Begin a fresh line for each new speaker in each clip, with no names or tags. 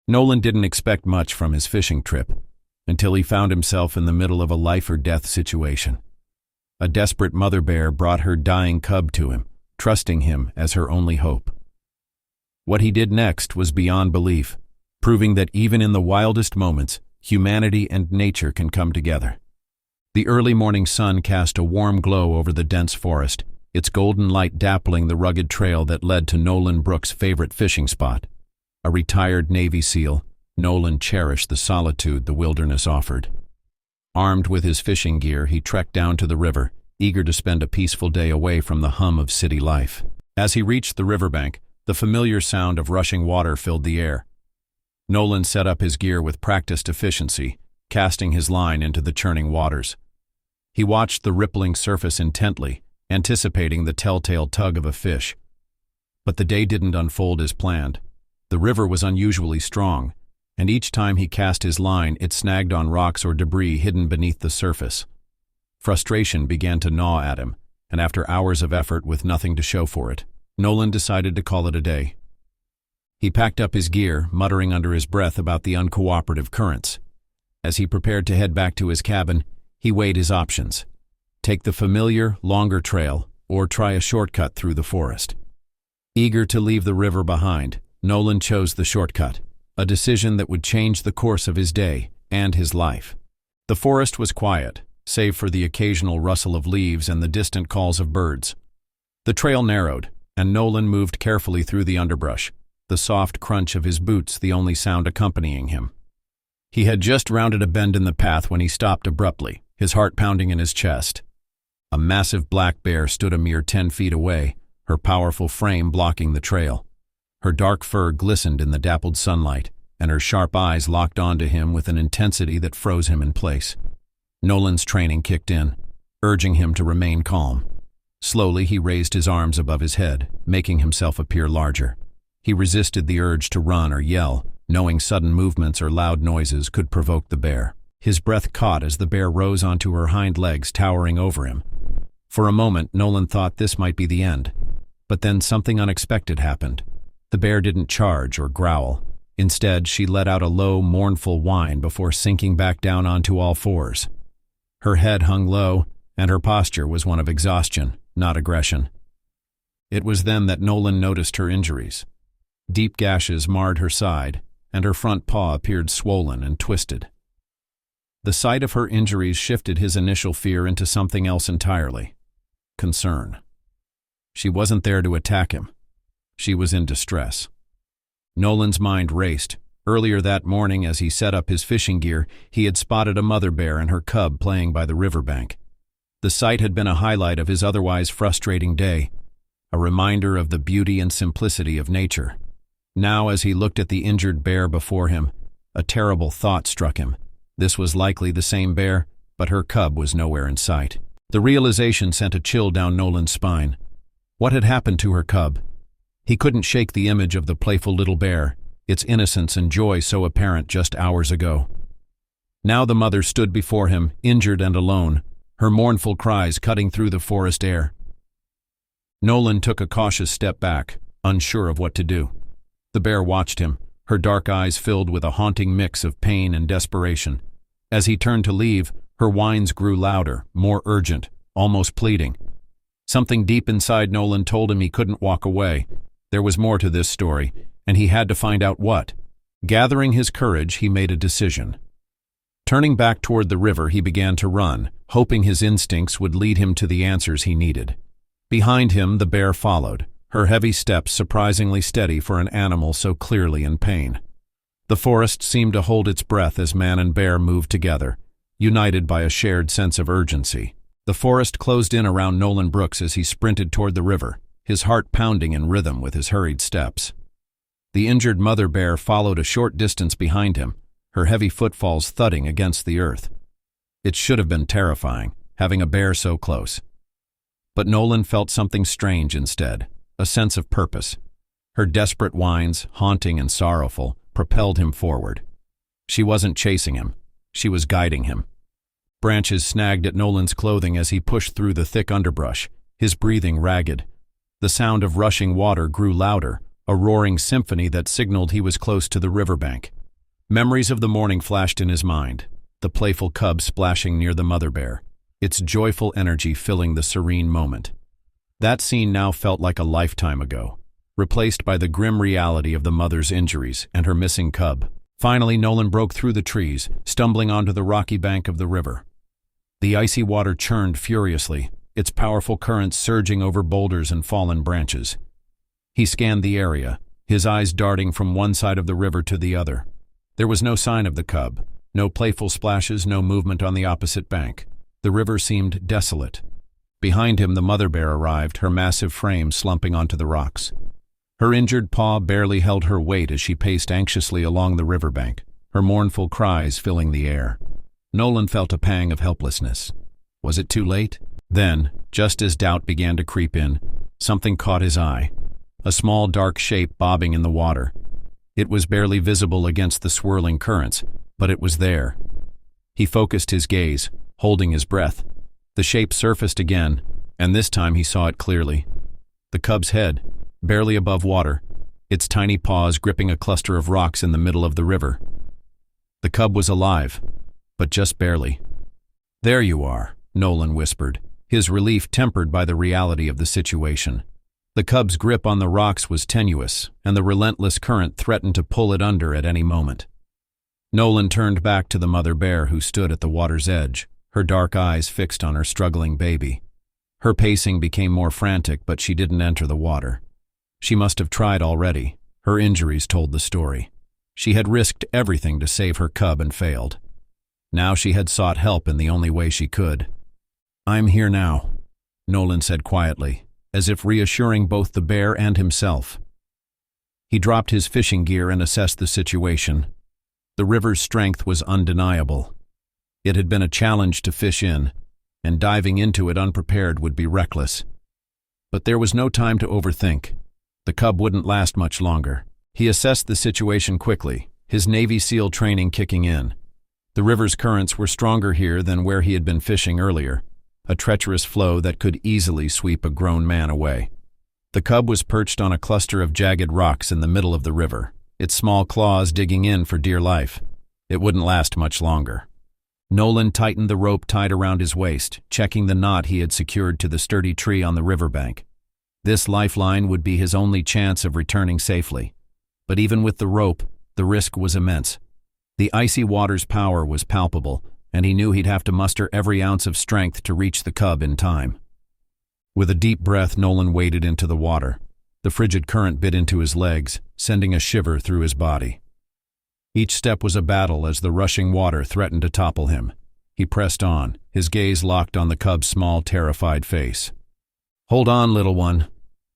Nolan didn't expect much from his fishing trip until he found himself in the middle of a life-or-death situation. A desperate mother bear brought her dying cub to him, trusting him as her only hope. What he did next was beyond belief, proving that even in the wildest moments, humanity and nature can come together. The early morning sun cast a warm glow over the dense forest, its golden light dappling the rugged trail that led to Nolan Brooks' favorite fishing spot. A retired Navy SEAL, Nolan cherished the solitude the wilderness offered. Armed with his fishing gear, he trekked down to the river, eager to spend a peaceful day away from the hum of city life. As he reached the riverbank, the familiar sound of rushing water filled the air. Nolan set up his gear with practiced efficiency, casting his line into the churning waters. He watched the rippling surface intently, anticipating the telltale tug of a fish. But the day didn't unfold as planned. The river was unusually strong, and each time he cast his line, it snagged on rocks or debris hidden beneath the surface. Frustration began to gnaw at him, and after hours of effort with nothing to show for it, Nolan decided to call it a day. He packed up his gear, muttering under his breath about the uncooperative currents. As he prepared to head back to his cabin, he weighed his options. Take the familiar, longer trail, or try a shortcut through the forest. Eager to leave the river behind, Nolan chose the shortcut, a decision that would change the course of his day and his life. The forest was quiet, save for the occasional rustle of leaves and the distant calls of birds. The trail narrowed, and Nolan moved carefully through the underbrush, the soft crunch of his boots the only sound accompanying him. He had just rounded a bend in the path when he stopped abruptly, his heart pounding in his chest. A massive black bear stood a mere 10 feet away, her powerful frame blocking the trail. Her dark fur glistened in the dappled sunlight, and her sharp eyes locked onto him with an intensity that froze him in place. Nolan's training kicked in, urging him to remain calm. Slowly he raised his arms above his head, making himself appear larger. He resisted the urge to run or yell, knowing sudden movements or loud noises could provoke the bear. His breath caught as the bear rose onto her hind legs, towering over him. For a moment, Nolan thought this might be the end. But then something unexpected happened. The bear didn't charge or growl. Instead, she let out a low, mournful whine before sinking back down onto all fours. Her head hung low, and her posture was one of exhaustion, not aggression. It was then that Nolan noticed her injuries. Deep gashes marred her side, and her front paw appeared swollen and twisted. The sight of her injuries shifted his initial fear into something else entirely: concern. She wasn't there to attack him. She was in distress. Nolan's mind raced. Earlier that morning, as he set up his fishing gear, he had spotted a mother bear and her cub playing by the riverbank. The sight had been a highlight of his otherwise frustrating day, a reminder of the beauty and simplicity of nature. Now, as he looked at the injured bear before him, a terrible thought struck him. This was likely the same bear, but her cub was nowhere in sight. The realization sent a chill down Nolan's spine. What had happened to her cub? He couldn't shake the image of the playful little bear, its innocence and joy so apparent just hours ago. Now the mother stood before him, injured and alone, her mournful cries cutting through the forest air. Nolan took a cautious step back, unsure of what to do. The bear watched him, her dark eyes filled with a haunting mix of pain and desperation. As he turned to leave, her whines grew louder, more urgent, almost pleading. Something deep inside Nolan told him he couldn't walk away. There was more to this story, and he had to find out what. Gathering his courage, he made a decision. Turning back toward the river, he began to run, hoping his instincts would lead him to the answers he needed. Behind him, the bear followed, her heavy steps surprisingly steady for an animal so clearly in pain. The forest seemed to hold its breath as man and bear moved together, united by a shared sense of urgency. The forest closed in around Nolan Brooks as he sprinted toward the river, his heart pounding in rhythm with his hurried steps. The injured mother bear followed a short distance behind him, her heavy footfalls thudding against the earth. It should have been terrifying, having a bear so close. But Nolan felt something strange instead, a sense of purpose. Her desperate whines, haunting and sorrowful, propelled him forward. She wasn't chasing him, she was guiding him. Branches snagged at Nolan's clothing as he pushed through the thick underbrush, his breathing ragged. The sound of rushing water grew louder, a roaring symphony that signaled he was close to the riverbank. Memories of the morning flashed in his mind, the playful cub splashing near the mother bear, its joyful energy filling the serene moment. That scene now felt like a lifetime ago, replaced by the grim reality of the mother's injuries and her missing cub. Finally, Nolan broke through the trees, stumbling onto the rocky bank of the river. The icy water churned furiously, its powerful currents surging over boulders and fallen branches. He scanned the area, his eyes darting from one side of the river to the other. There was no sign of the cub, no playful splashes, no movement on the opposite bank. The river seemed desolate. Behind him, the mother bear arrived, her massive frame slumping onto the rocks. Her injured paw barely held her weight as she paced anxiously along the riverbank, her mournful cries filling the air. Nolan felt a pang of helplessness. Was it too late? Then, just as doubt began to creep in, something caught his eye. A small dark shape bobbing in the water. It was barely visible against the swirling currents, but it was there. He focused his gaze, holding his breath. The shape surfaced again, and this time he saw it clearly. The cub's head, barely above water, its tiny paws gripping a cluster of rocks in the middle of the river. The cub was alive, but just barely. "There you are," Nolan whispered, his relief tempered by the reality of the situation. The cub's grip on the rocks was tenuous, and the relentless current threatened to pull it under at any moment. Nolan turned back to the mother bear who stood at the water's edge, her dark eyes fixed on her struggling baby. Her pacing became more frantic, but she didn't enter the water. She must have tried already. Her injuries told the story. She had risked everything to save her cub and failed. Now she had sought help in the only way she could. "I'm here now," Nolan said quietly, as if reassuring both the bear and himself. He dropped his fishing gear and assessed the situation. The river's strength was undeniable. It had been a challenge to fish in, and diving into it unprepared would be reckless. But there was no time to overthink. The cub wouldn't last much longer. He assessed the situation quickly, his Navy SEAL training kicking in. The river's currents were stronger here than where he had been fishing earlier, a treacherous flow that could easily sweep a grown man away. The cub was perched on a cluster of jagged rocks in the middle of the river, its small claws digging in for dear life. It wouldn't last much longer. Nolan tightened the rope tied around his waist, checking the knot he had secured to the sturdy tree on the riverbank. This lifeline would be his only chance of returning safely. But even with the rope, the risk was immense. The icy water's power was palpable, and he knew he'd have to muster every ounce of strength to reach the cub in time. With a deep breath, Nolan waded into the water. The frigid current bit into his legs, sending a shiver through his body. Each step was a battle as the rushing water threatened to topple him. He pressed on, his gaze locked on the cub's small, terrified face. "Hold on, little one,"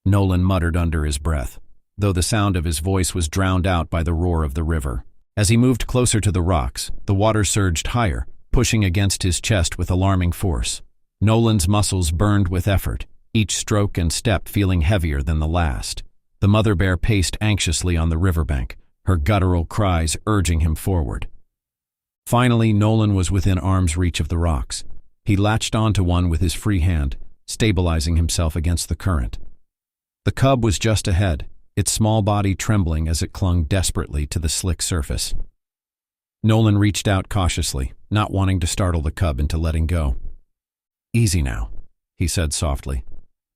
Nolan muttered under his breath, though the sound of his voice was drowned out by the roar of the river. As he moved closer to the rocks, the water surged higher, pushing against his chest with alarming force. Nolan's muscles burned with effort, each stroke and step feeling heavier than the last. The mother bear paced anxiously on the riverbank, her guttural cries urging him forward. Finally, Nolan was within arm's reach of the rocks. He latched onto one with his free hand, stabilizing himself against the current. The cub was just ahead, its small body trembling as it clung desperately to the slick surface. Nolan reached out cautiously, not wanting to startle the cub into letting go. "Easy now," he said softly,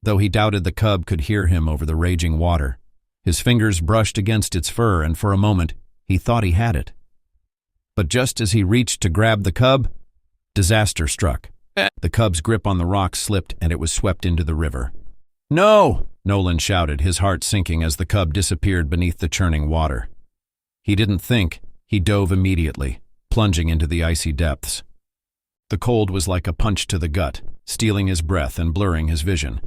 though he doubted the cub could hear him over the raging water. His fingers brushed against its fur, and for a moment, he thought he had it. But just as he reached to grab the cub, disaster struck. The cub's grip on the rock slipped, and it was swept into the river. "No!" Nolan shouted, his heart sinking as the cub disappeared beneath the churning water. He didn't think. He dove immediately, plunging into the icy depths. The cold was like a punch to the gut, stealing his breath and blurring his vision.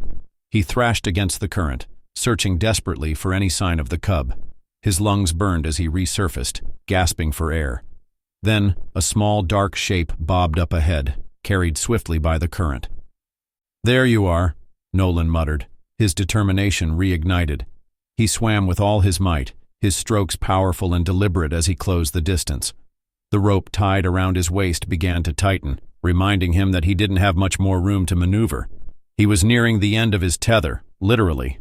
He thrashed against the current, searching desperately for any sign of the cub. His lungs burned as he resurfaced, gasping for air. Then, a small dark shape bobbed up ahead, carried swiftly by the current. "There you are," Nolan muttered, his determination reignited. He swam with all his might, his strokes powerful and deliberate as he closed the distance. The rope tied around his waist began to tighten, reminding him that he didn't have much more room to maneuver. He was nearing the end of his tether, literally.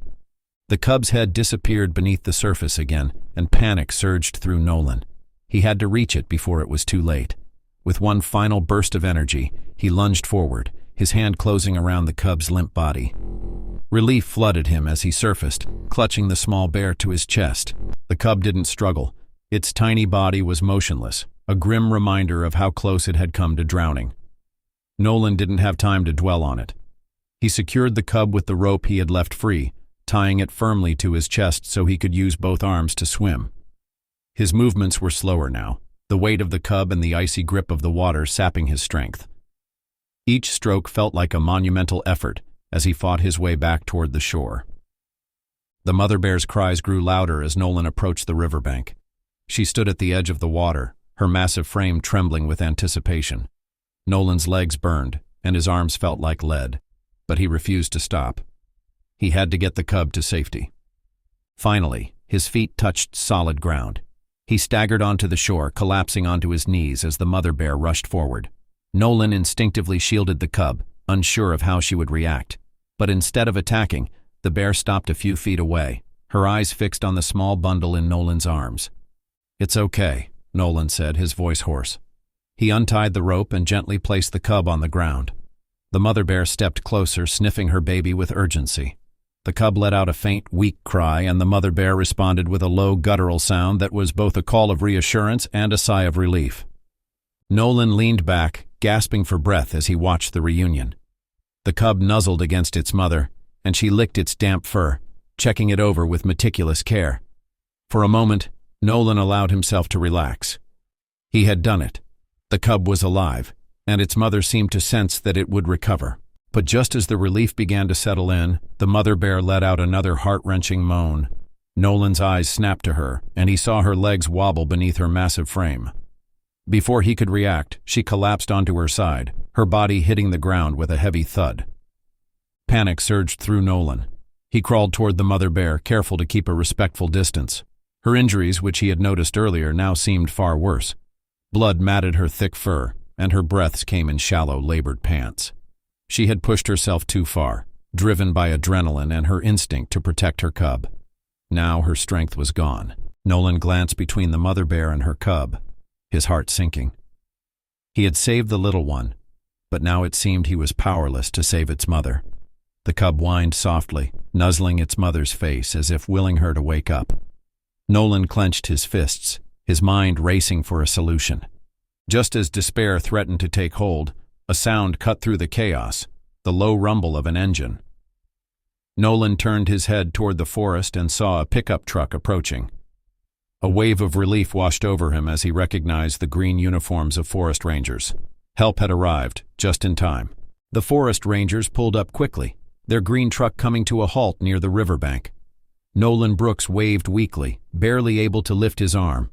The cub's head disappeared beneath the surface again, and panic surged through Nolan. He had to reach it before it was too late. With one final burst of energy, he lunged forward, his hand closing around the cub's limp body. Relief flooded him as he surfaced, clutching the small bear to his chest. The cub didn't struggle. Its tiny body was motionless, a grim reminder of how close it had come to drowning. Nolan didn't have time to dwell on it. He secured the cub with the rope he had left free, tying it firmly to his chest so he could use both arms to swim. His movements were slower now, the weight of the cub and the icy grip of the water sapping his strength. Each stroke felt like a monumental effort as he fought his way back toward the shore. The mother bear's cries grew louder as Nolan approached the riverbank. She stood at the edge of the water, her massive frame trembling with anticipation. Nolan's legs burned, and his arms felt like lead, but he refused to stop. He had to get the cub to safety. Finally, his feet touched solid ground. He staggered onto the shore, collapsing onto his knees as the mother bear rushed forward. Nolan instinctively shielded the cub, unsure of how she would react. But instead of attacking, the bear stopped a few feet away, her eyes fixed on the small bundle in Nolan's arms. "It's okay," Nolan said, his voice hoarse. He untied the rope and gently placed the cub on the ground. The mother bear stepped closer, sniffing her baby with urgency. The cub let out a faint, weak cry, and the mother bear responded with a low, guttural sound that was both a call of reassurance and a sigh of relief. Nolan leaned back, gasping for breath as he watched the reunion. The cub nuzzled against its mother, and she licked its damp fur, checking it over with meticulous care. For a moment, Nolan allowed himself to relax. He had done it. The cub was alive, and its mother seemed to sense that it would recover. But just as the relief began to settle in, the mother bear let out another heart-wrenching moan. Nolan's eyes snapped to her, and he saw her legs wobble beneath her massive frame. Before he could react, she collapsed onto her side, her body hitting the ground with a heavy thud. Panic surged through Nolan. He crawled toward the mother bear, careful to keep a respectful distance. Her injuries, which he had noticed earlier, now seemed far worse. Blood matted her thick fur, and her breaths came in shallow, labored pants. She had pushed herself too far, driven by adrenaline and her instinct to protect her cub. Now her strength was gone. Nolan glanced between the mother bear and her cub, his heart sinking. He had saved the little one, but now it seemed he was powerless to save its mother. The cub whined softly, nuzzling its mother's face as if willing her to wake up. Nolan clenched his fists, his mind racing for a solution. Just as despair threatened to take hold, a sound cut through the chaos, the low rumble of an engine. Nolan turned his head toward the forest and saw a pickup truck approaching. A wave of relief washed over him as he recognized the green uniforms of forest rangers. Help had arrived, just in time. The forest rangers pulled up quickly, their green truck coming to a halt near the riverbank. Nolan Brooks waved weakly, barely able to lift his arm.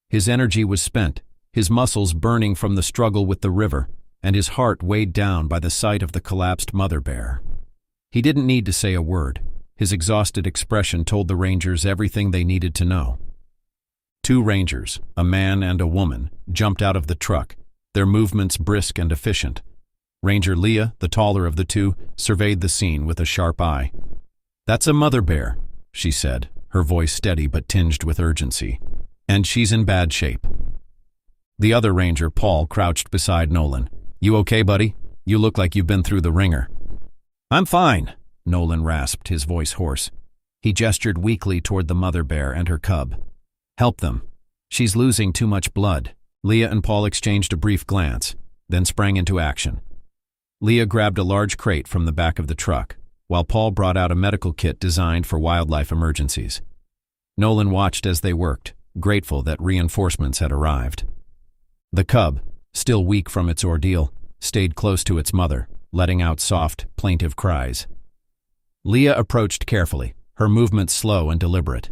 His energy was spent, his muscles burning from the struggle with the river, and his heart weighed down by the sight of the collapsed mother bear. He didn't need to say a word. His exhausted expression told the rangers everything they needed to know. Two rangers, a man and a woman, jumped out of the truck, their movements brisk and efficient. Ranger Leah, the taller of the two, surveyed the scene with a sharp eye. "That's a mother bear," she said, her voice steady but tinged with urgency. "And she's in bad shape." The other ranger, Paul, crouched beside Nolan. "You okay, buddy? You look like you've been through the ringer." "I'm fine," Nolan rasped, his voice hoarse. He gestured weakly toward the mother bear and her cub. "Help them. She's losing too much blood." Leah and Paul exchanged a brief glance, then sprang into action. Leah grabbed a large crate from the back of the truck, while Paul brought out a medical kit designed for wildlife emergencies. Nolan watched as they worked, grateful that reinforcements had arrived. The cub, still weak from its ordeal, stayed close to its mother, letting out soft, plaintive cries. Leah approached carefully, her movements slow and deliberate.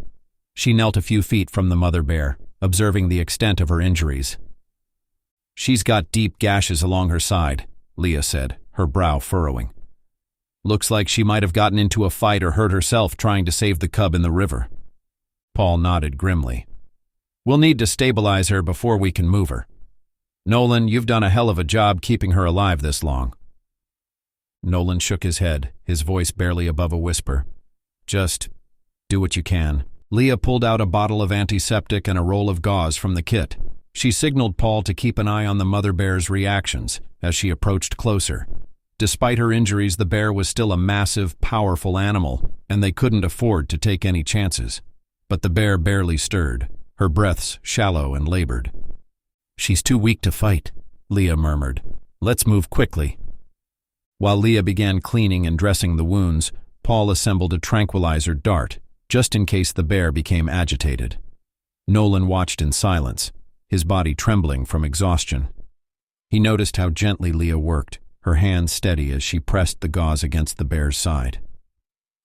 She knelt a few feet from the mother bear, observing the extent of her injuries. "She's got deep gashes along her side," Leah said, her brow furrowing. "Looks like she might have gotten into a fight or hurt herself trying to save the cub in the river." Paul nodded grimly. "We'll need to stabilize her before we can move her. Nolan, you've done a hell of a job keeping her alive this long." Nolan shook his head, his voice barely above a whisper. "Just do what you can." Leah pulled out a bottle of antiseptic and a roll of gauze from the kit. She signaled Paul to keep an eye on the mother bear's reactions as she approached closer. Despite her injuries, the bear was still a massive, powerful animal, and they couldn't afford to take any chances. But the bear barely stirred, her breaths shallow and labored. "She's too weak to fight," Leah murmured. "Let's move quickly." While Leah began cleaning and dressing the wounds, Paul assembled a tranquilizer dart, just in case the bear became agitated. Nolan watched in silence, his body trembling from exhaustion. He noticed how gently Leah worked, her hands steady as she pressed the gauze against the bear's side.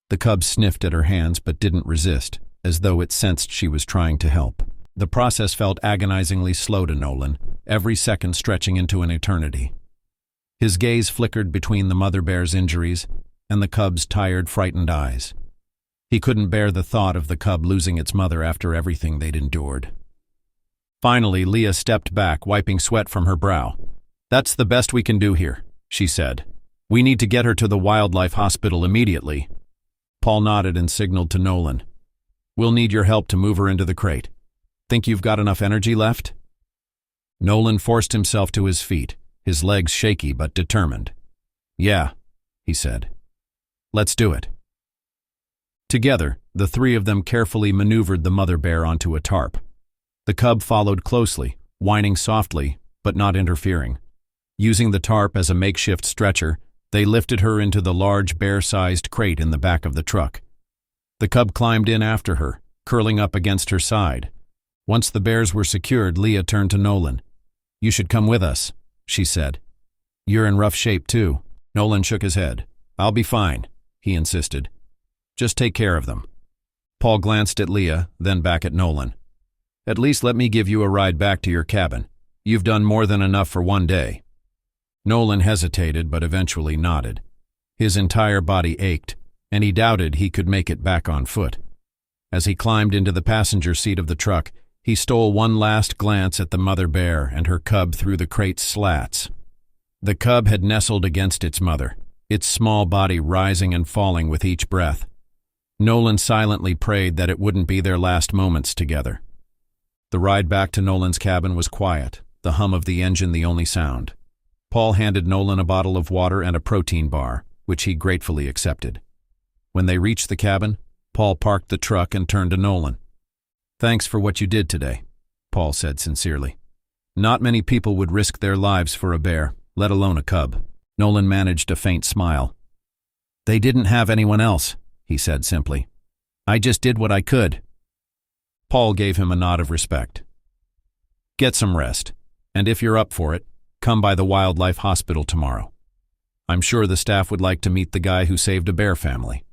The cub sniffed at her hands but didn't resist, as though it sensed she was trying to help. The process felt agonizingly slow to Nolan, every second stretching into an eternity. His gaze flickered between the mother bear's injuries and the cub's tired, frightened eyes. He couldn't bear the thought of the cub losing its mother after everything they'd endured. Finally, Leah stepped back, wiping sweat from her brow. "That's the best we can do here," she said. "We need to get her to the wildlife hospital immediately." Paul nodded and signaled to Nolan. "We'll need your help to move her into the crate. Think you've got enough energy left?" Nolan forced himself to his feet, his legs shaky but determined. "Yeah," he said. "Let's do it." Together, the three of them carefully maneuvered the mother bear onto a tarp. The cub followed closely, whining softly, but not interfering. Using the tarp as a makeshift stretcher, they lifted her into the large bear-sized crate in the back of the truck. The cub climbed in after her, curling up against her side. Once the bears were secured, Leah turned to Nolan. "You should come with us," she said. "You're in rough shape too." Nolan shook his head. "I'll be fine," he insisted. "Just take care of them." Paul glanced at Leah, then back at Nolan. "At least let me give you a ride back to your cabin. You've done more than enough for one day." Nolan hesitated but eventually nodded. His entire body ached, and he doubted he could make it back on foot. As he climbed into the passenger seat of the truck, he stole one last glance at the mother bear and her cub through the crate's slats. The cub had nestled against its mother, its small body rising and falling with each breath. Nolan silently prayed that it wouldn't be their last moments together. The ride back to Nolan's cabin was quiet, the hum of the engine the only sound. Paul handed Nolan a bottle of water and a protein bar, which he gratefully accepted. When they reached the cabin, Paul parked the truck and turned to Nolan. "Thanks for what you did today," Paul said sincerely. "Not many people would risk their lives for a bear, let alone a cub." Nolan managed a faint smile. "They didn't have anyone else," he said simply. "I just did what I could." Paul gave him a nod of respect. "Get some rest, and if you're up for it, come by the wildlife hospital tomorrow. I'm sure the staff would like to meet the guy who saved a bear family."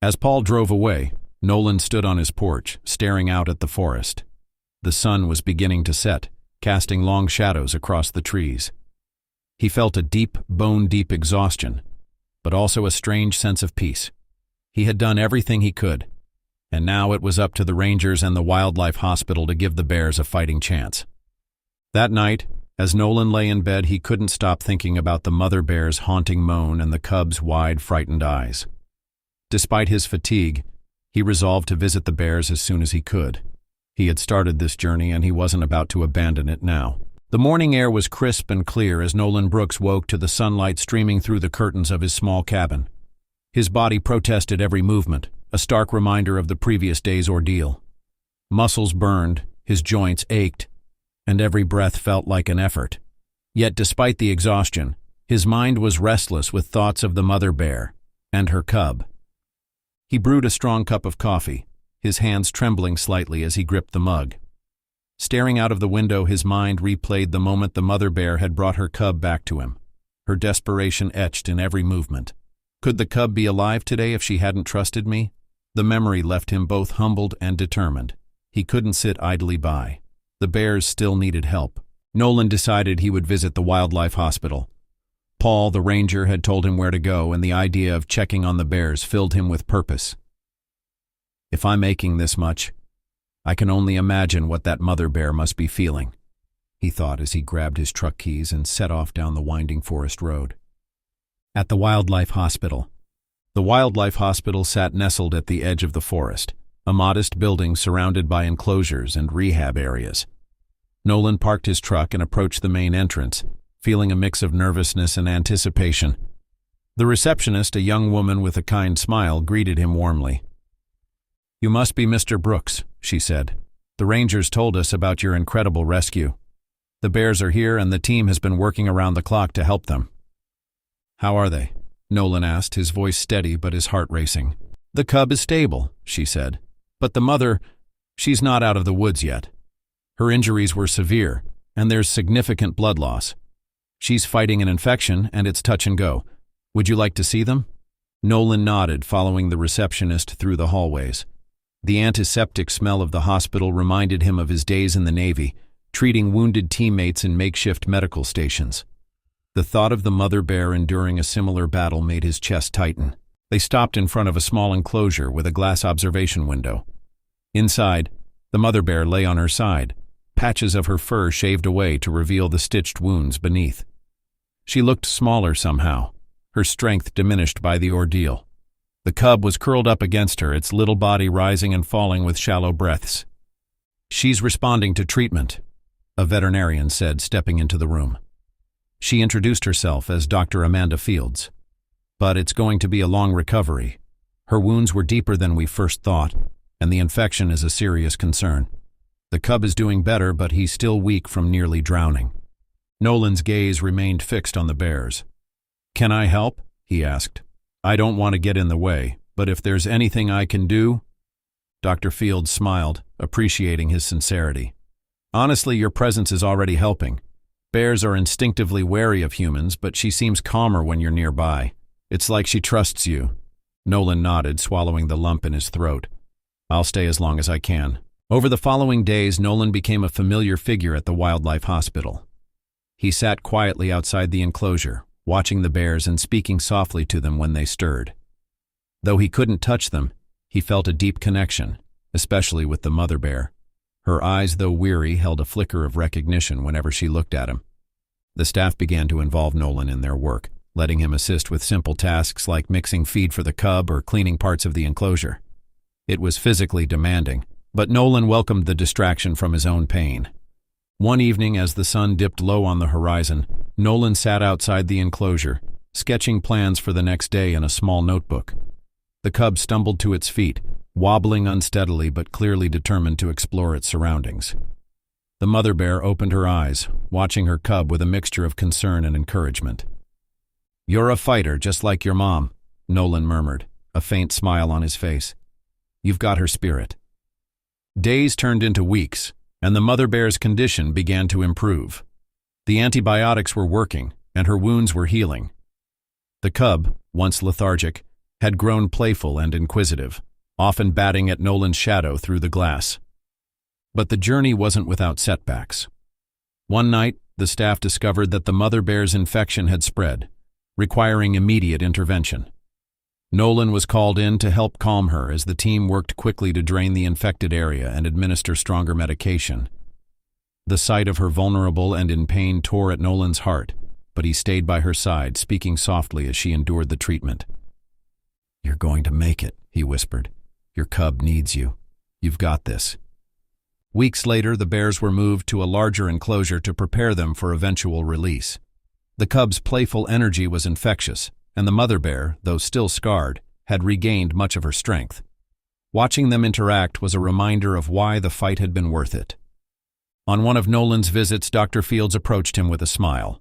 As Paul drove away, Nolan stood on his porch, staring out at the forest. The sun was beginning to set, casting long shadows across the trees. He felt a deep, bone-deep exhaustion, but also a strange sense of peace. He had done everything he could, and now it was up to the rangers and the wildlife hospital to give the bears a fighting chance. That night, as Nolan lay in bed, he couldn't stop thinking about the mother bear's haunting moan and the cub's wide, frightened eyes. Despite his fatigue, he resolved to visit the bears as soon as he could. He had started this journey and he wasn't about to abandon it now. The morning air was crisp and clear as Nolan Brooks woke to the sunlight streaming through the curtains of his small cabin. His body protested every movement, a stark reminder of the previous day's ordeal. Muscles burned, his joints ached, and every breath felt like an effort. Yet despite the exhaustion, his mind was restless with thoughts of the mother bear and her cub. He brewed a strong cup of coffee, his hands trembling slightly as he gripped the mug. Staring out of the window, his mind replayed the moment the mother bear had brought her cub back to him, her desperation etched in every movement. Could the cub be alive today if she hadn't trusted me? The memory left him both humbled and determined. He couldn't sit idly by. The bears still needed help. Nolan decided he would visit the wildlife hospital. Paul, the ranger, had told him where to go, and the idea of checking on the bears filled him with purpose. If I'm aching this much, I can only imagine what that mother bear must be feeling, he thought as he grabbed his truck keys and set off down the winding forest road. At the wildlife hospital. The wildlife hospital sat nestled at the edge of the forest, a modest building surrounded by enclosures and rehab areas. Nolan parked his truck and approached the main entrance, feeling a mix of nervousness and anticipation. The receptionist, a young woman with a kind smile, greeted him warmly. "You must be Mr. Brooks," she said. "The Rangers told us about your incredible rescue. The bears are here and the team has been working around the clock to help them." "How are they?" Nolan asked, his voice steady but his heart racing. "The cub is stable," she said. "But the mother, she's not out of the woods yet. Her injuries were severe, and there's significant blood loss. She's fighting an infection, and it's touch and go. Would you like to see them?" Nolan nodded, following the receptionist through the hallways. The antiseptic smell of the hospital reminded him of his days in the Navy, treating wounded teammates in makeshift medical stations. The thought of the mother bear enduring a similar battle made his chest tighten. They stopped in front of a small enclosure with a glass observation window. Inside, the mother bear lay on her side, patches of her fur shaved away to reveal the stitched wounds beneath. She looked smaller somehow, her strength diminished by the ordeal. The cub was curled up against her, its little body rising and falling with shallow breaths. "She's responding to treatment," a veterinarian said, stepping into the room. She introduced herself as Dr. Amanda Fields. "But it's going to be a long recovery. Her wounds were deeper than we first thought, and the infection is a serious concern. The cub is doing better, but he's still weak from nearly drowning." Nolan's gaze remained fixed on the bears. "Can I help?" he asked. "I don't want to get in the way, but if there's anything I can do—" Dr. Fields smiled, appreciating his sincerity. "Honestly, your presence is already helping. Bears are instinctively wary of humans, but she seems calmer when you're nearby. It's like she trusts you." Nolan nodded, swallowing the lump in his throat. "I'll stay as long as I can." Over the following days, Nolan became a familiar figure at the wildlife hospital. He sat quietly outside the enclosure, watching the bears and speaking softly to them when they stirred. Though he couldn't touch them, he felt a deep connection, especially with the mother bear. Her eyes, though weary, held a flicker of recognition whenever she looked at him. The staff began to involve Nolan in their work, letting him assist with simple tasks like mixing feed for the cub or cleaning parts of the enclosure. It was physically demanding, but Nolan welcomed the distraction from his own pain. One evening, as the sun dipped low on the horizon, Nolan sat outside the enclosure, sketching plans for the next day in a small notebook. The cub stumbled to its feet, wobbling unsteadily but clearly determined to explore its surroundings. The mother bear opened her eyes, watching her cub with a mixture of concern and encouragement. "You're a fighter, just like your mom," Nolan murmured, a faint smile on his face. "You've got her spirit." Days turned into weeks, and the mother bear's condition began to improve. The antibiotics were working, and her wounds were healing. The cub, once lethargic, had grown playful and inquisitive, often batting at Nolan's shadow through the glass. But the journey wasn't without setbacks. One night, the staff discovered that the mother bear's infection had spread, requiring immediate intervention. Nolan was called in to help calm her as the team worked quickly to drain the infected area and administer stronger medication. The sight of her vulnerable and in pain tore at Nolan's heart, but he stayed by her side, speaking softly as she endured the treatment. "You're going to make it," he whispered. "Your cub needs you. You've got this." Weeks later, the bears were moved to a larger enclosure to prepare them for eventual release. The cub's playful energy was infectious, and the mother bear, though still scarred, had regained much of her strength. Watching them interact was a reminder of why the fight had been worth it. On one of Nolan's visits, Dr. Fields approached him with a smile.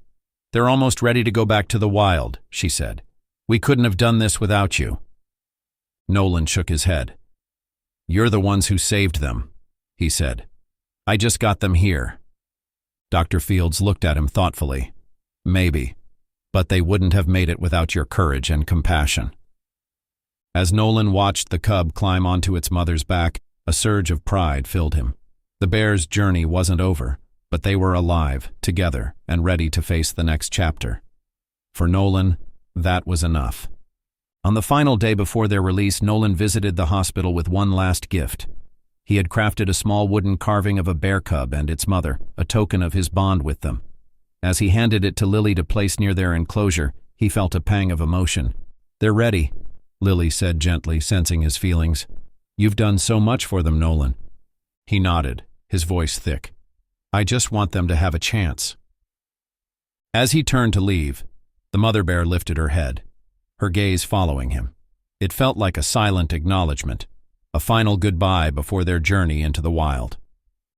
"They're almost ready to go back to the wild," she said. "We couldn't have done this without you." Nolan shook his head. "You're the ones who saved them," he said. "I just got them here." Dr. Fields looked at him thoughtfully. "Maybe, but they wouldn't have made it without your courage and compassion." As Nolan watched the cub climb onto its mother's back, a surge of pride filled him. The bear's journey wasn't over, but they were alive, together, and ready to face the next chapter. For Nolan, that was enough. On the final day before their release, Nolan visited the hospital with one last gift. He had crafted a small wooden carving of a bear cub and its mother, a token of his bond with them. As he handed it to Lily to place near their enclosure, he felt a pang of emotion. "They're ready," Lily said gently, sensing his feelings. You've done so much for them, Nolan. He nodded, his voice thick. I just want them to have a chance. As he turned to leave, the mother bear lifted her head, her gaze following him. It felt like a silent acknowledgement, a final goodbye before their journey into the wild.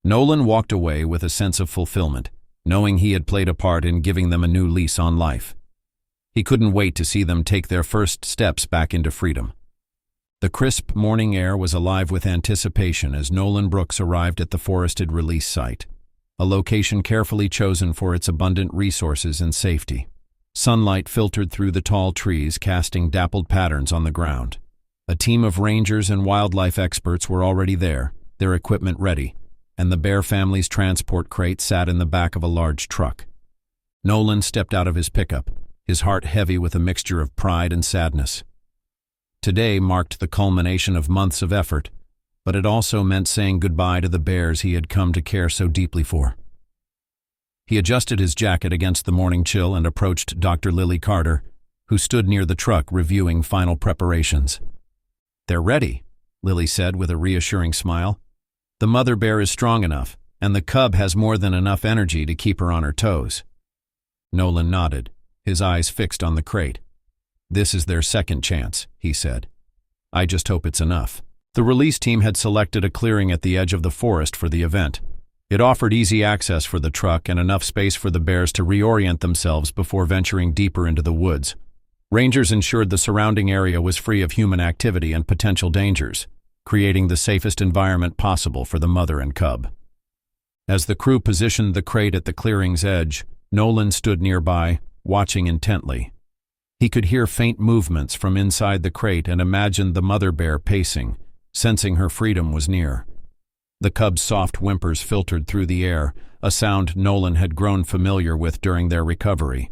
Nolan walked away with a sense of fulfillment, knowing he had played a part in giving them a new lease on life. He couldn't wait to see them take their first steps back into freedom. The crisp morning air was alive with anticipation as Nolan Brooks arrived at the forested release site, a location carefully chosen for its abundant resources and safety. Sunlight filtered through the tall trees, casting dappled patterns on the ground. A team of rangers and wildlife experts were already there, their equipment ready, and the bear family's transport crate sat in the back of a large truck. Nolan stepped out of his pickup, his heart heavy with a mixture of pride and sadness. Today marked the culmination of months of effort, but it also meant saying goodbye to the bears he had come to care so deeply for. He adjusted his jacket against the morning chill and approached Dr. Lily Carter, who stood near the truck reviewing final preparations. They're ready, Lily said with a reassuring smile. The mother bear is strong enough, and the cub has more than enough energy to keep her on her toes. Nolan nodded, his eyes fixed on the crate. This is their second chance, he said. I just hope it's enough. The release team had selected a clearing at the edge of the forest for the event. It offered easy access for the truck and enough space for the bears to reorient themselves before venturing deeper into the woods. Rangers ensured the surrounding area was free of human activity and potential dangers, creating the safest environment possible for the mother and cub. As the crew positioned the crate at the clearing's edge, Nolan stood nearby, watching intently. He could hear faint movements from inside the crate and imagined the mother bear pacing, sensing her freedom was near. The cub's soft whimpers filtered through the air, a sound Nolan had grown familiar with during their recovery.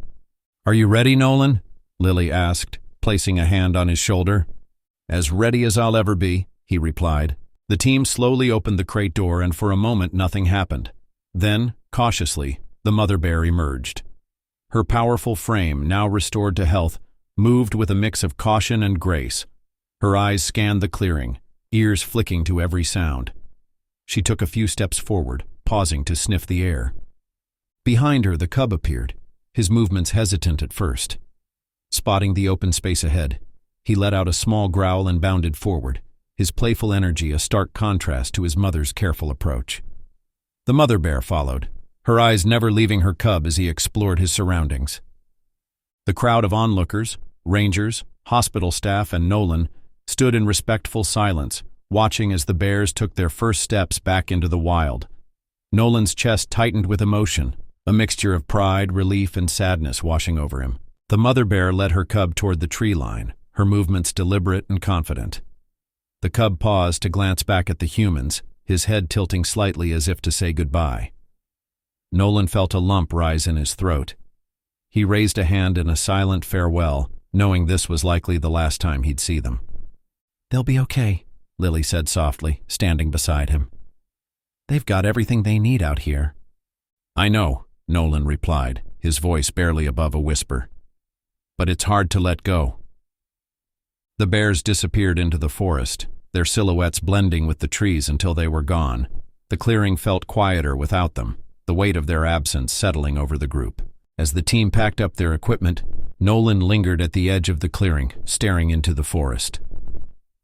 Are you ready, Nolan? Lily asked, placing a hand on his shoulder. As ready as I'll ever be, he replied. The team slowly opened the crate door and for a moment nothing happened. Then, cautiously, the mother bear emerged. Her powerful frame, now restored to health, moved with a mix of caution and grace. Her eyes scanned the clearing, ears flicking to every sound. She took a few steps forward, pausing to sniff the air. Behind her, the cub appeared, his movements hesitant at first. Spotting the open space ahead, he let out a small growl and bounded forward, his playful energy a stark contrast to his mother's careful approach. The mother bear followed, her eyes never leaving her cub as he explored his surroundings. The crowd of onlookers, rangers, hospital staff, and Nolan stood in respectful silence, watching as the bears took their first steps back into the wild. Nolan's chest tightened with emotion, a mixture of pride, relief, and sadness washing over him. The mother bear led her cub toward the tree line, her movements deliberate and confident. The cub paused to glance back at the humans, his head tilting slightly as if to say goodbye. Nolan felt a lump rise in his throat. He raised a hand in a silent farewell, knowing this was likely the last time he'd see them. They'll be okay, Lily said softly, standing beside him. They've got everything they need out here. I know, Nolan replied, his voice barely above a whisper. But it's hard to let go. The bears disappeared into the forest, their silhouettes blending with the trees until they were gone. The clearing felt quieter without them, the weight of their absence settling over the group. As the team packed up their equipment, Nolan lingered at the edge of the clearing, staring into the forest.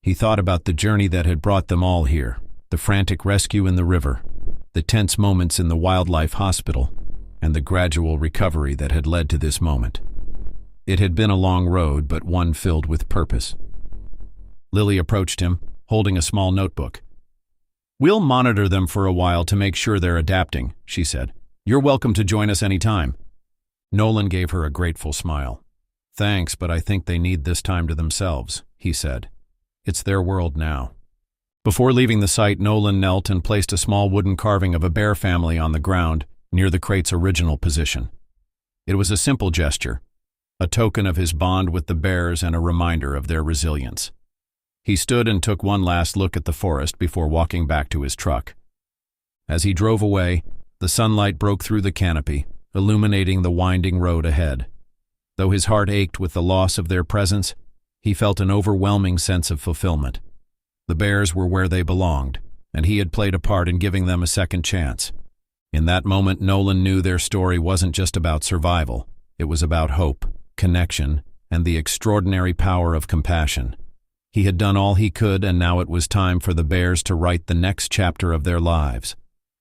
He thought about the journey that had brought them all here, the frantic rescue in the river, the tense moments in the wildlife hospital, and the gradual recovery that had led to this moment. It had been a long road, but one filled with purpose. Lily approached him, holding a small notebook. We'll monitor them for a while to make sure they're adapting, she said. You're welcome to join us any time. Nolan gave her a grateful smile. Thanks, but I think they need this time to themselves, he said. It's their world now. Before leaving the site, Nolan knelt and placed a small wooden carving of a bear family on the ground, near the crate's original position. It was a simple gesture, a token of his bond with the bears and a reminder of their resilience. He stood and took one last look at the forest before walking back to his truck. As he drove away, the sunlight broke through the canopy, illuminating the winding road ahead. Though his heart ached with the loss of their presence, he felt an overwhelming sense of fulfillment. The bears were where they belonged, and he had played a part in giving them a second chance. In that moment, Nolan knew their story wasn't just about survival. It was about hope, connection, and the extraordinary power of compassion. He had done all he could, and now it was time for the bears to write the next chapter of their lives.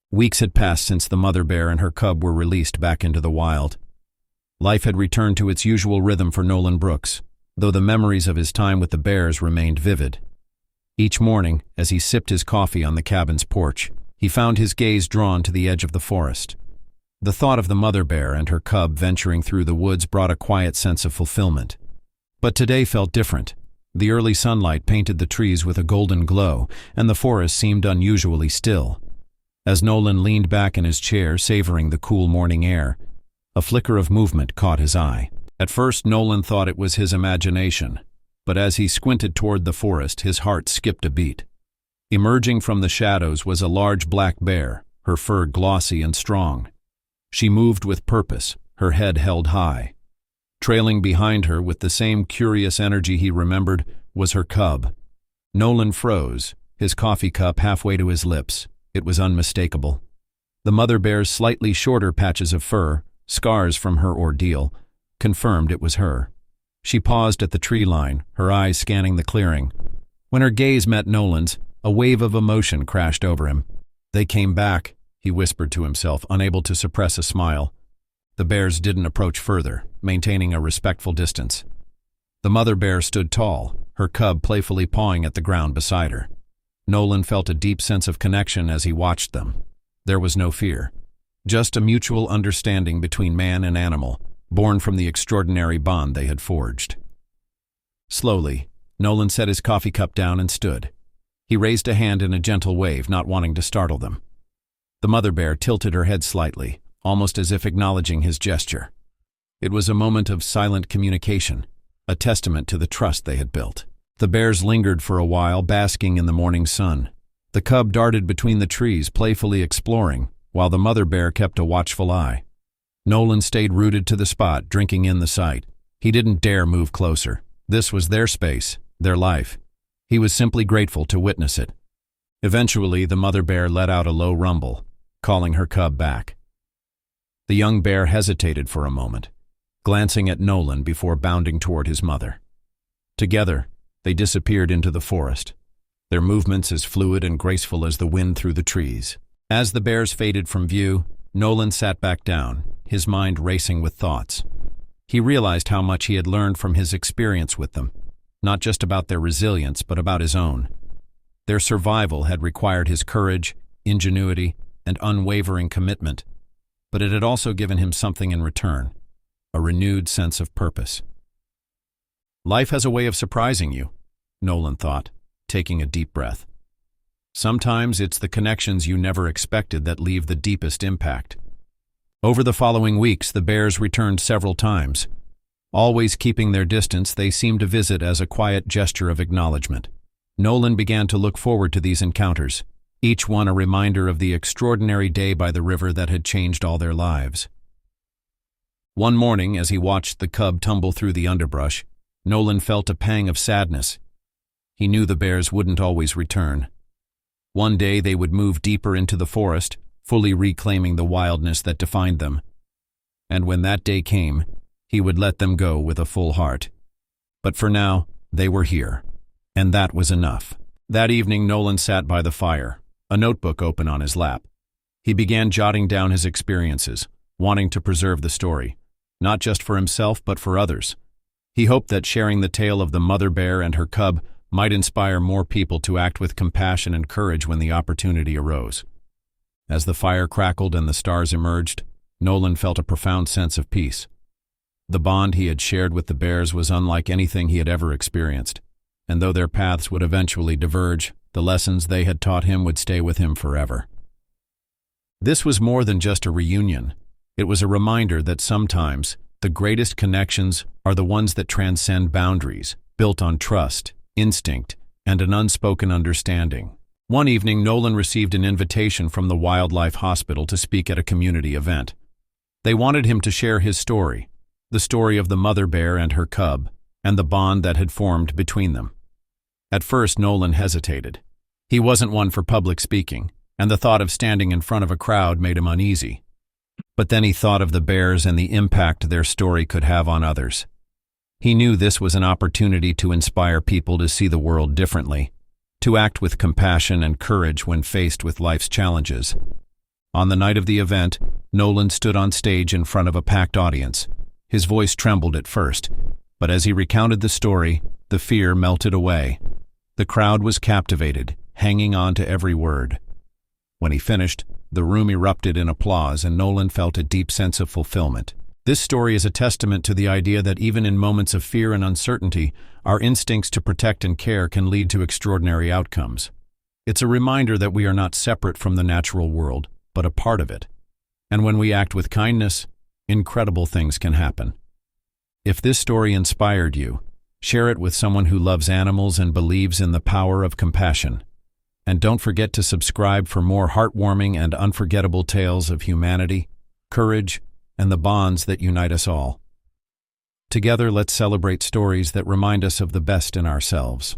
Weeks had passed since the mother bear and her cub were released back into the wild. Life had returned to its usual rhythm for Nolan Brooks, though the memories of his time with the bears remained vivid. Each morning, as he sipped his coffee on the cabin's porch, he found his gaze drawn to the edge of the forest. The thought of the mother bear and her cub venturing through the woods brought a quiet sense of fulfillment. But today felt different. The early sunlight painted the trees with a golden glow, and the forest seemed unusually still. As Nolan leaned back in his chair, savoring the cool morning air, a flicker of movement caught his eye. At first, Nolan thought it was his imagination, but as he squinted toward the forest, his heart skipped a beat. Emerging from the shadows was a large black bear, her fur glossy and strong. She moved with purpose, her head held high. Trailing behind her with the same curious energy he remembered was her cub. Nolan froze, his coffee cup halfway to his lips. It was unmistakable. The mother bear's slightly shorter patches of fur, scars from her ordeal, confirmed it was her. She paused at the tree line, her eyes scanning the clearing. When her gaze met Nolan's, a wave of emotion crashed over him. "They came back," he whispered to himself, unable to suppress a smile. The bears didn't approach further, maintaining a respectful distance. The mother bear stood tall, her cub playfully pawing at the ground beside her. Nolan felt a deep sense of connection as he watched them. There was no fear, just a mutual understanding between man and animal, born from the extraordinary bond they had forged. Slowly, Nolan set his coffee cup down and stood. He raised a hand in a gentle wave, not wanting to startle them. The mother bear tilted her head slightly, almost as if acknowledging his gesture. It was a moment of silent communication, a testament to the trust they had built. The bears lingered for a while, basking in the morning sun. The cub darted between the trees, playfully exploring, while the mother bear kept a watchful eye. Nolan stayed rooted to the spot, drinking in the sight. He didn't dare move closer. This was their space, their life. He was simply grateful to witness it. Eventually, the mother bear let out a low rumble, calling her cub back. The young bear hesitated for a moment, glancing at Nolan before bounding toward his mother. Together, they disappeared into the forest, their movements as fluid and graceful as the wind through the trees. As the bears faded from view, Nolan sat back down, his mind racing with thoughts. He realized how much he had learned from his experience with them, not just about their resilience, but about his own. Their survival had required his courage, ingenuity, and unwavering commitment, but it had also given him something in return, a renewed sense of purpose. Life has a way of surprising you, Nolan thought, taking a deep breath. Sometimes it's the connections you never expected that leave the deepest impact. Over the following weeks, the bears returned several times. Always keeping their distance, they seemed to visit as a quiet gesture of acknowledgement. Nolan began to look forward to these encounters, each one a reminder of the extraordinary day by the river that had changed all their lives. One morning, as he watched the cub tumble through the underbrush, Nolan felt a pang of sadness. He knew the bears wouldn't always return. One day they would move deeper into the forest, fully reclaiming the wildness that defined them. And when that day came, he would let them go with a full heart. But for now, they were here, and that was enough. That evening, Nolan sat by the fire, a notebook open on his lap. He began jotting down his experiences, wanting to preserve the story, not just for himself but for others. He hoped that sharing the tale of the mother bear and her cub might inspire more people to act with compassion and courage when the opportunity arose. As the fire crackled and the stars emerged, Nolan felt a profound sense of peace. The bond he had shared with the bears was unlike anything he had ever experienced, and though their paths would eventually diverge, the lessons they had taught him would stay with him forever. This was more than just a reunion. It was a reminder that sometimes the greatest connections are the ones that transcend boundaries, built on trust, instinct, and an unspoken understanding. One evening, Nolan received an invitation from the Wildlife Hospital to speak at a community event. They wanted him to share his story, the story of the mother bear and her cub, and the bond that had formed between them. At first, Nolan hesitated. He wasn't one for public speaking, and the thought of standing in front of a crowd made him uneasy. But then he thought of the bears and the impact their story could have on others. He knew this was an opportunity to inspire people to see the world differently, to act with compassion and courage when faced with life's challenges. On the night of the event, Nolan stood on stage in front of a packed audience. His voice trembled at first, but as he recounted the story, the fear melted away. The crowd was captivated, hanging on to every word. When he finished, the room erupted in applause, and Nolan felt a deep sense of fulfillment. This story is a testament to the idea that even in moments of fear and uncertainty, our instincts to protect and care can lead to extraordinary outcomes. It's a reminder that we are not separate from the natural world, but a part of it. And when we act with kindness, incredible things can happen. If this story inspired you, share it with someone who loves animals and believes in the power of compassion. And don't forget to subscribe for more heartwarming and unforgettable tales of humanity, courage, and the bonds that unite us all. Together, let's celebrate stories that remind us of the best in ourselves.